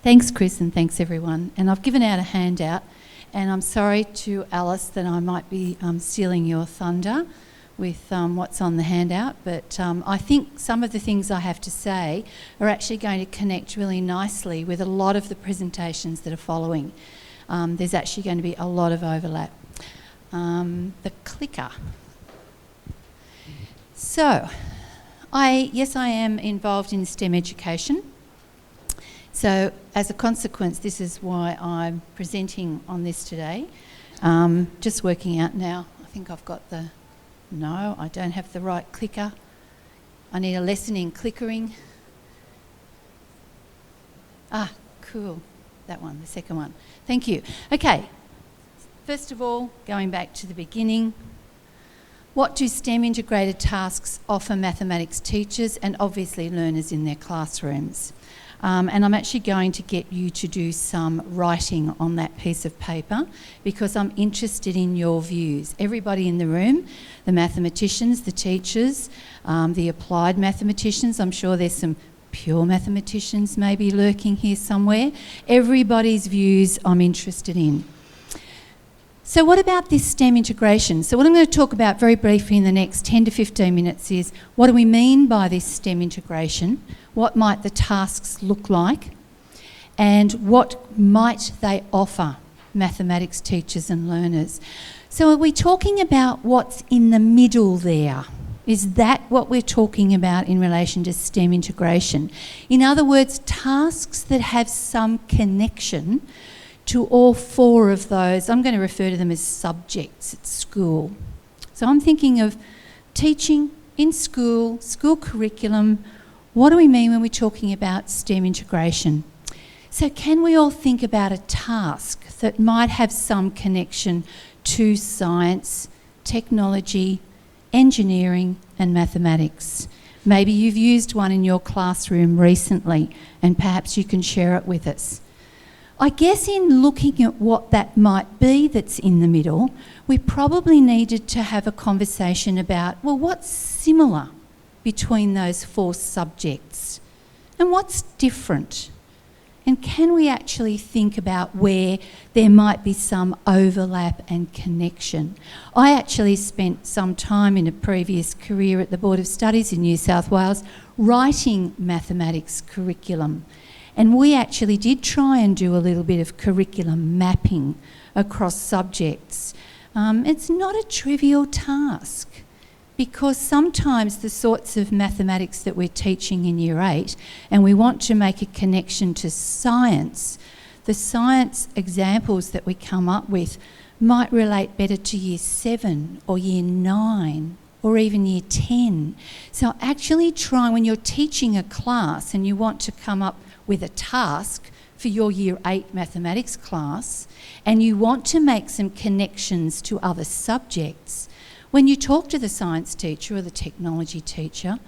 Thanks, Chris, and thanks, everyone. And I've given out a handout, and I'm sorry to Alice that I might be stealing your thunder with what's on the handout, but I think some of the things I have to say are actually going to connect really nicely with a lot of the presentations that are following. There's actually going to be a lot of overlap. The clicker. So, I am involved in STEM education. So, as a consequence, this is why I'm presenting on this today. Just working out now, I think I've got the... No, I don't have the right clicker. I need a lesson in clickering. Ah, cool. That one, the second one. Thank you. Okay, first of all, going back to the beginning, what do STEM integrated tasks offer mathematics teachers and obviously learners in their classrooms? And I'm actually going to get you to do some writing on that piece of paper because I'm interested in your views. Everybody in the room, the mathematicians, the teachers, the applied mathematicians, I'm sure there's some pure mathematicians maybe lurking here somewhere. Everybody's views I'm interested in. So what about this STEM integration? So what I'm going to talk about very briefly in the next 10 to 15 minutes is what do we mean by this STEM integration? What might the tasks look like? And what might they offer mathematics teachers and learners? So are we talking about what's in the middle there? Is that what we're talking about in relation to STEM integration? In other words, tasks that have some connection to all four of those. I'm going to refer to them as subjects at school. So I'm thinking of teaching in school, school curriculum. What do we mean when we're talking about STEM integration? So can we all think about a task that might have some connection to science, technology, engineering and mathematics? Maybe you've used one in your classroom recently and perhaps you can share it with us. I guess in looking at what that might be that's in the middle, we probably needed to have a conversation about, well, what's similar between those four subjects and what's different? And can we actually think about where there might be some overlap and connection? I actually spent some time in a previous career at the Board of Studies in New South Wales writing mathematics curriculum. And we actually did try and do a little bit of curriculum mapping across subjects. It's not a trivial task because sometimes the sorts of mathematics that we're teaching in Year 8 and we want to make a connection to science, the science examples that we come up with might relate better to Year 7 or Year 9 or even Year 10. So actually try, when you're teaching a class and you want to come up with a task for your Year 8 mathematics class and you want to make some connections to other subjects, when you talk to the science teacher or the technology teacher,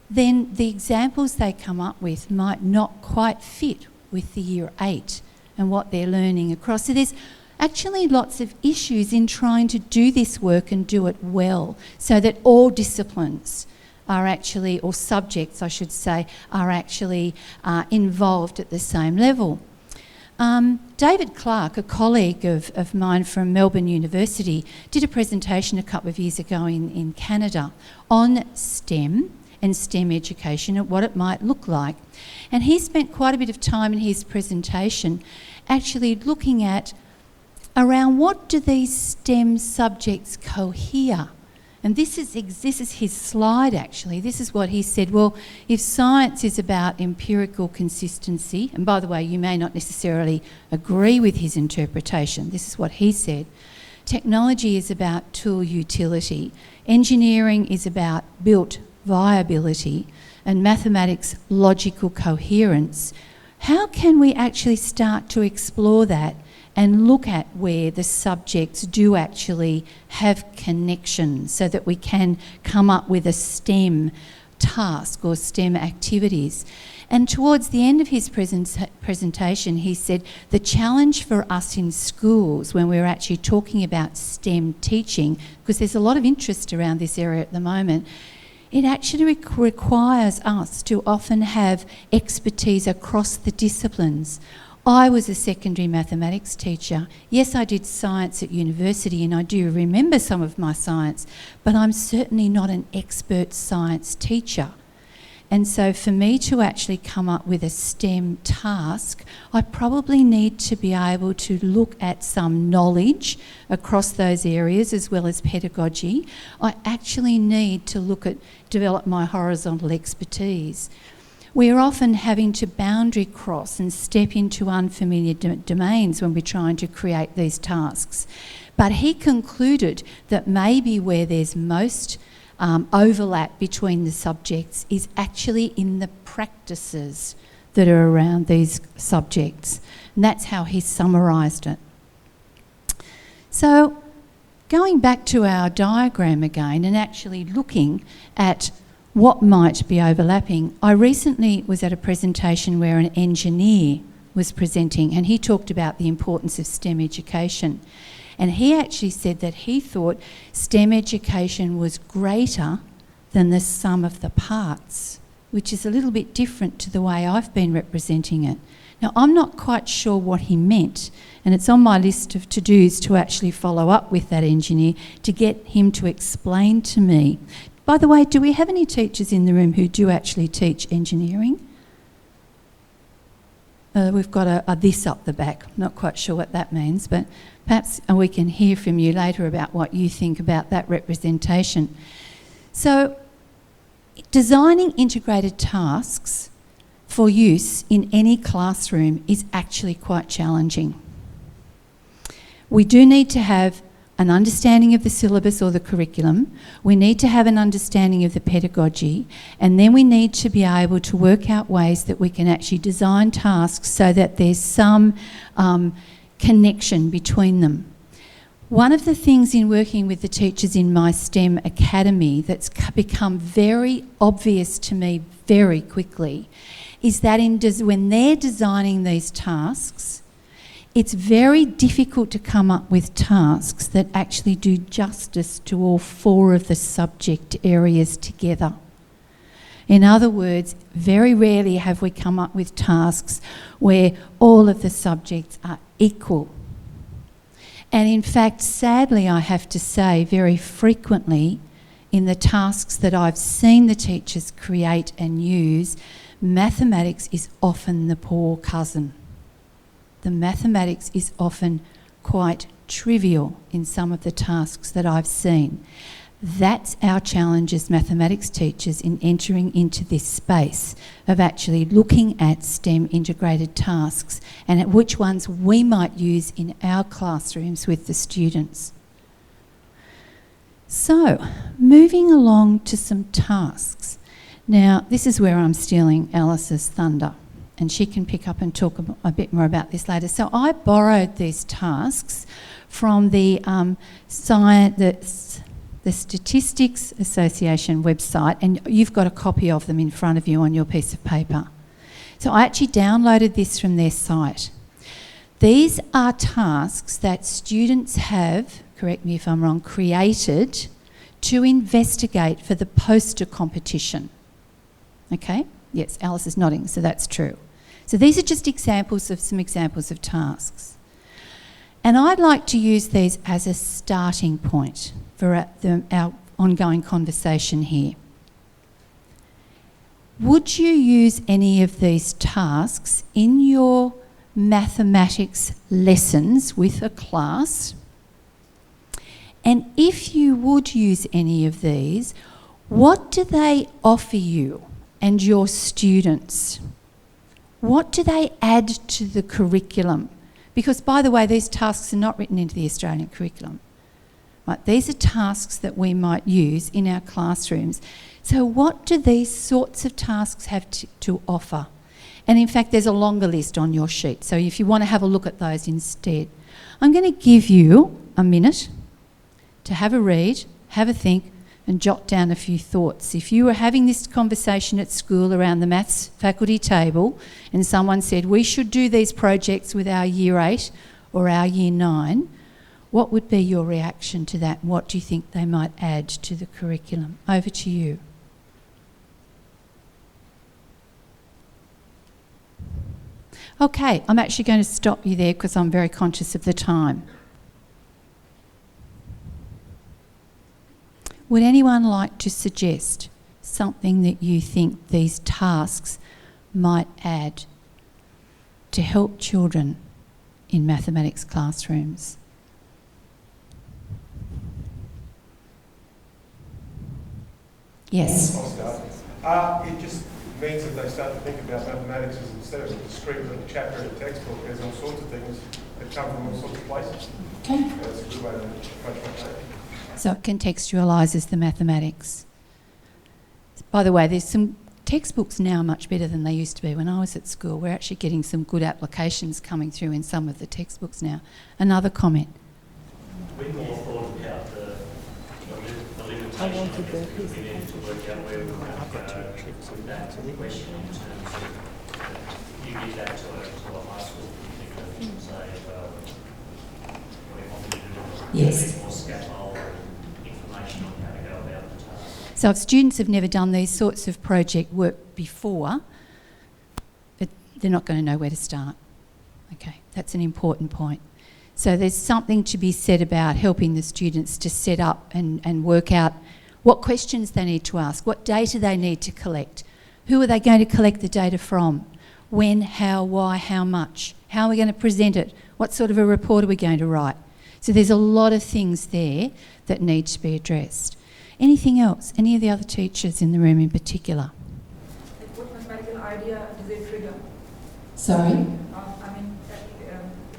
then the examples they come up with might not quite fit with the Year 8 and what they're learning across. So there's actually lots of issues in trying to do this work and do it well so that all disciplines are actually, or subjects I should say, are actually involved at the same level. David Clark, a colleague of mine from Melbourne University, did a presentation a couple of years ago in Canada on STEM and STEM education and what it might look like. And he spent quite a bit of time in his presentation actually looking at around what do these STEM subjects cohere. And this is his slide actually. This is what he said. Well, if science is about empirical consistency, and by the way, you may not necessarily agree with his interpretation. This is what he said. Technology is about tool utility. Engineering is about built viability. And mathematics, logical coherence. How can we actually start to explore that and look at where the subjects do actually have connections so that we can come up with a STEM task or STEM activities? And towards the end of his presentation, he said the challenge for us in schools when we're actually talking about STEM teaching, because there's a lot of interest around this area at the moment, it actually requires us to often have expertise across the disciplines. I was a secondary mathematics teacher. Yes, I did science at university and I do remember some of my science, but I'm certainly not an expert science teacher. And so for me to actually come up with a STEM task, I probably need to be able to look at some knowledge across those areas as well as pedagogy. I actually need to develop my horizontal expertise. We are often having to boundary cross and step into unfamiliar domains when we're trying to create these tasks. But he concluded that maybe where there's most overlap between the subjects is actually in the practices that are around these subjects. And that's how he summarised it. So going back to our diagram again and actually looking at what might be overlapping, I recently was at a presentation where an engineer was presenting and he talked about the importance of STEM education. And he actually said that he thought STEM education was greater than the sum of the parts, which is a little bit different to the way I've been representing it. Now, I'm not quite sure what he meant, and it's on my list of to-dos to actually follow up with that engineer to get him to explain to me. By the way, do we have any teachers in the room who do actually teach engineering? We've got a this up the back. Not quite sure what that means, but perhaps we can hear from you later about what you think about that representation. So, designing integrated tasks for use in any classroom is actually quite challenging. We do need to have an understanding of the syllabus or the curriculum, we need to have an understanding of the pedagogy, and then we need to be able to work out ways that we can actually design tasks so that there's some connection between them. One of the things in working with the teachers in my STEM academy that's become very obvious to me very quickly is that when they're designing these tasks, it's very difficult to come up with tasks that actually do justice to all four of the subject areas together. In other words, very rarely have we come up with tasks where all of the subjects are equal. And in fact, sadly, I have to say, very frequently in the tasks that I've seen the teachers create and use, mathematics is often the poor cousin. The mathematics is often quite trivial in some of the tasks that I've seen. That's our challenge as mathematics teachers in entering into this space of actually looking at STEM integrated tasks and at which ones we might use in our classrooms with the students. So, moving along to some tasks. Now, this is where I'm stealing Alice's thunder, and she can pick up and talk a bit more about this later. So I borrowed these tasks from the Statistics Association website, and you've got a copy of them in front of you on your piece of paper. So I actually downloaded this from their site. These are tasks that students have, correct me if I'm wrong, created to investigate for the poster competition. Okay? Yes, Alice is nodding, so that's true. So these are just some examples of tasks. And I'd like to use these as a starting point for our ongoing conversation here. Would you use any of these tasks in your mathematics lessons with a class? And if you would use any of these, what do they offer you and your students? What do they add to the curriculum? Because, by the way, these tasks are not written into the Australian curriculum. Right? These are tasks that we might use in our classrooms. So what do these sorts of tasks have to offer? And in fact, there's a longer list on your sheet. So if you want to have a look at those instead, I'm going to give you a minute to have a read, have a think, and jot down a few thoughts. If you were having this conversation at school around the maths faculty table and someone said, we should do these projects with our Year 8 or our Year 9, what would be your reaction to that? What do you think they might add to the curriculum? Over to you. Okay, I'm actually going to stop you there because I'm very conscious of the time. Would anyone like to suggest something that you think these tasks might add to help children in mathematics classrooms? Yes. I'll start. It just means that they start to think about mathematics as instead of a discrete little chapter in a textbook, there's all sorts of things that come from all sorts of places. Okay. That's a good way to approach mathematics. So it contextualises the mathematics. By the way, there's some textbooks now much better than they used to be. When I was at school, we're actually getting some good applications coming through in some of the textbooks now. Another comment? We more thought about the limitation of this because we needed to work out where we were going to go with that question in terms of you give that to a high school particular and say, well, what do you want me to do? Yes. More scaffold and information on how to go about the task. So if students have never done these sorts of project work before, they're not going to know where to start. Okay, that's an important point. So there's something to be said about helping the students to set up and work out what questions they need to ask, what data they need to collect, who are they going to collect the data from, when, how, why, how much, how are we going to present it, what sort of a report are we going to write. So there's a lot of things there that need to be addressed. Anything else? Any of the other teachers in the room in particular? What mathematical idea does it trigger? Sorry?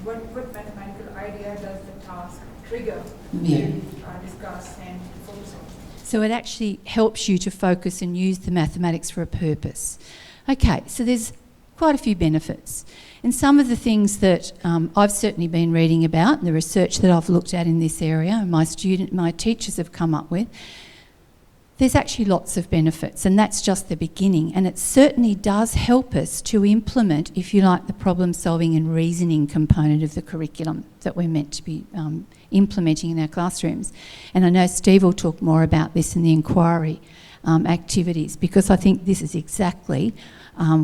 What mathematical idea does the task trigger Yeah. to discuss and focus on? So it actually helps you to focus and use the mathematics for a purpose. Okay, so there's quite a few benefits. And some of the things that I've certainly been reading about, and the research that I've looked at in this area, and my teachers have come up with, there's actually lots of benefits, and that's just the beginning. And it certainly does help us to implement, if you like, the problem-solving and reasoning component of the curriculum that we're meant to be implementing in our classrooms. And I know Steve will talk more about this in the inquiry activities, because I think this is exactly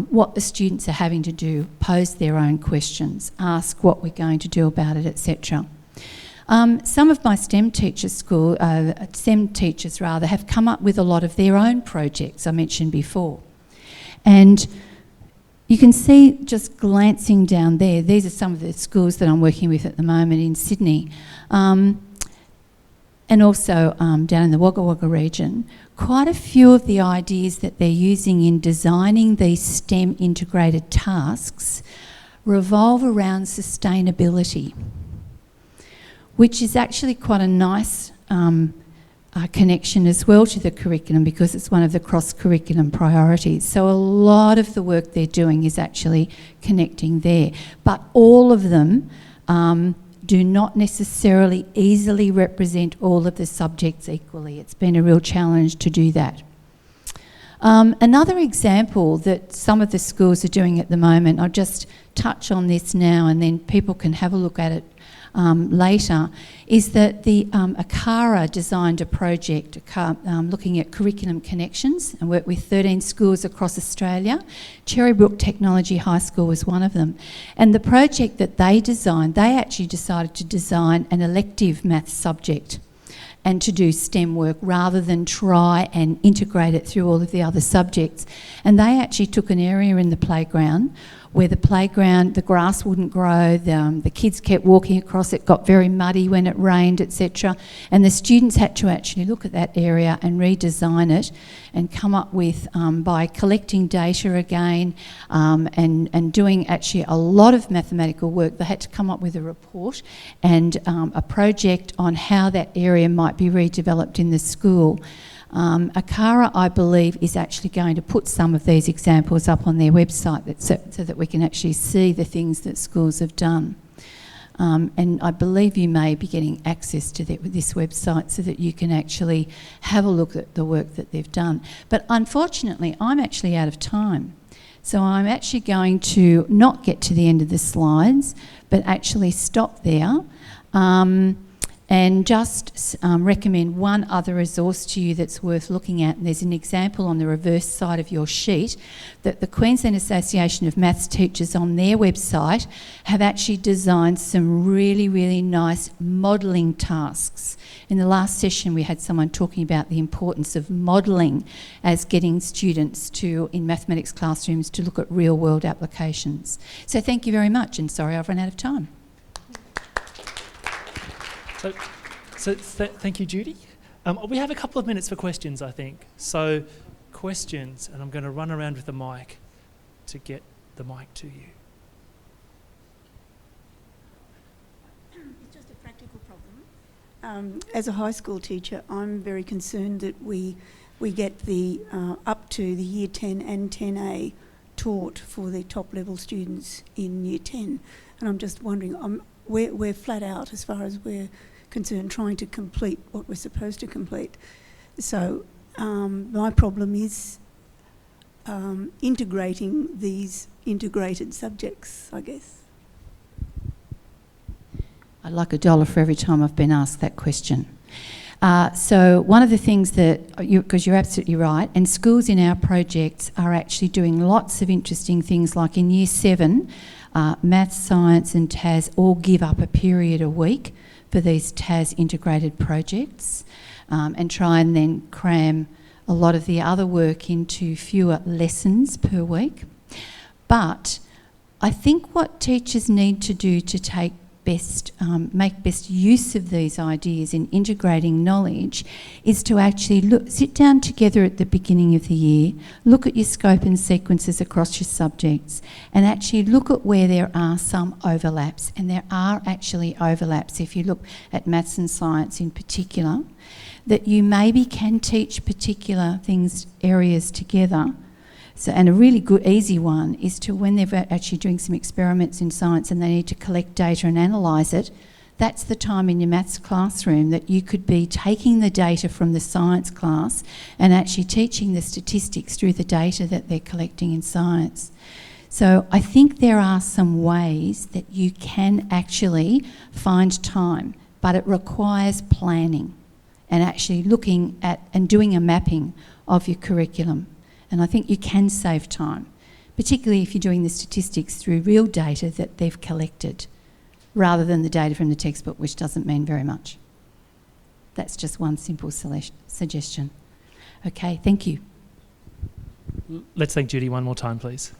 what the students are having to do: pose their own questions, ask what we're going to do about it, etc. Some of my STEM teachers have come up with a lot of their own projects I mentioned before. And you can see, just glancing down there, these are some of the schools that I'm working with at the moment in Sydney, and also down in the Wagga Wagga region. Quite a few of the ideas that they're using in designing these STEM integrated tasks revolve around sustainability, which is actually quite a nice connection as well to the curriculum, because it's one of the cross-curriculum priorities. So a lot of the work they're doing is actually connecting there. But all of them do not necessarily easily represent all of the subjects equally. It's been a real challenge to do that. Another example that some of the schools are doing at the moment, I'll just touch on this now and then people can have a look at it later, is that the ACARA designed a project looking at curriculum connections and worked with 13 schools across Australia. Cherrybrook Technology High School was one of them. And the project that they designed, they actually decided to design an elective maths subject and to do STEM work rather than try and integrate it through all of the other subjects. And they actually took an area in the playground where the grass wouldn't grow, the kids kept walking across, it got very muddy when it rained, etc. And the students had to actually look at that area and redesign it and come up with, by collecting data again and doing actually a lot of mathematical work, they had to come up with a report and a project on how that area might be redeveloped in the school. ACARA, I believe, is actually going to put some of these examples up on their website so that we can actually see the things that schools have done. And I believe you may be getting access to this website so that you can actually have a look at the work that they've done. But unfortunately, I'm actually out of time. So I'm actually going to not get to the end of the slides, but actually stop there. And just recommend one other resource to you that's worth looking at. And there's an example on the reverse side of your sheet that the Queensland Association of Maths Teachers on their website have actually designed some really, really nice modelling tasks. In the last session we had someone talking about the importance of modelling as getting students to, in mathematics classrooms, to look at real world applications. So thank you very much, and sorry I've run out of time. Thank you, Judy. We have a couple of minutes for questions, I think. So, questions, and I'm going to run around with the mic to get the mic to you. It's just a practical problem. As a high school teacher, I'm very concerned that we get the up to the Year 10 and 10A taught for the top level students in Year 10. And I'm just wondering, we're flat out as far as we're concerned trying to complete what we're supposed to complete. So my problem is integrating these integrated subjects, I guess. I'd like $1 for every time I've been asked that question. So one of the things that, because you're absolutely right, and schools in our projects are actually doing lots of interesting things, like in Year 7, maths, science and TAS all give up a period a week for these TAS integrated projects, and try and then cram a lot of the other work into fewer lessons per week. But I think what teachers need to do to make best use of these ideas in integrating knowledge is to actually sit down together at the beginning of the year, look at your scope and sequences across your subjects, and actually look at where there are some overlaps. And there are actually overlaps, if you look at maths and science in particular, that you maybe can teach particular areas together. So, and a really good, easy one is to, when they're actually doing some experiments in science and they need to collect data and analyse it, that's the time in your maths classroom that you could be taking the data from the science class and actually teaching the statistics through the data that they're collecting in science. So I think there are some ways that you can actually find time, but it requires planning and actually looking at and doing a mapping of your curriculum. And I think you can save time, particularly if you're doing the statistics through real data that they've collected, rather than the data from the textbook, which doesn't mean very much. That's just one simple suggestion. Okay, thank you. Let's thank Judy one more time, please.